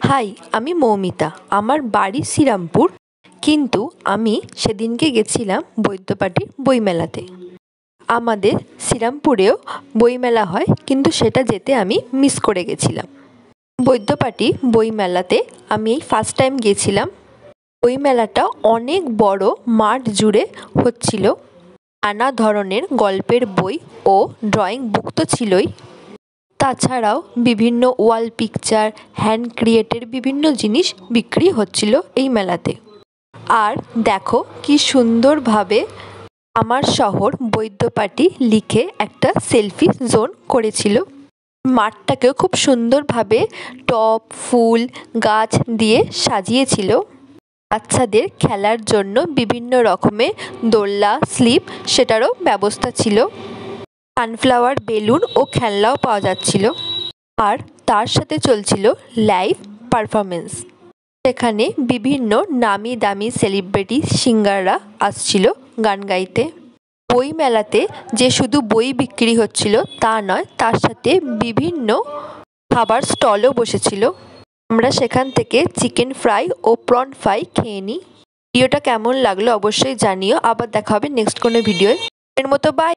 High, আমি মৌমিতা। আমার বাড়ি শ্রীরামপুর, কিন্তু আমি সেদিনকে গেছিলাম বৈদ্যবাটীর বইমেলাতে। আমাদের শ্রীরামপুরেও বইমেলা হয়, কিন্তু সেটা যেতে আমি মিস করে গেছিলাম। বৈদ্যবাটী বইমেলাতে আমি এই ফার্স্ট টাইম গেছিলাম। বইমেলাটা অনেক বড় মাঠ জুড়ে হচ্ছিল। নানা ধরনের গল্পের বই ও ড্রয়িং বুক তো ছিলই, তাছাড়াও বিভিন্ন ওয়াল পিকচার, হ্যান্ড ক্রিয়েটের বিভিন্ন জিনিস বিক্রি হচ্ছিল এই মেলাতে। আর দেখো কি সুন্দরভাবে আমার শহর বৈদ্যবাটী লিখে একটা সেলফি জোন করেছিল। মাঠটাকেও খুব সুন্দরভাবে টব, ফুল, গাছ দিয়ে সাজিয়েছিল। বাচ্চাদের খেলার জন্য বিভিন্ন রকমের দোলনা, স্লিপ, সেটারও ব্যবস্থা ছিল। সানফ্লাওয়ার বেলুন ও খেলনাও পাওয়া যাচ্ছিল। আর তার সাথে চলছিল লাইভ পারফরমেন্স। সেখানে বিভিন্ন নামি দামি সেলিব্রিটি সিঙ্গাররা আসছিল গান গাইতে। বই মেলাতে যে শুধু বই বিক্রি হচ্ছিল তা নয়, তার সাথে বিভিন্ন খাবার স্টলও বসেছিল। আমরা সেখান থেকে চিকেন ফ্রাই ও প্রন ফ্রাই খেয়ে নিই। ভিডিওটা কেমন লাগলো অবশ্যই জানিও। আবার দেখা হবে নেক্সট কোনো ভিডিওয়। এর মতো বাই।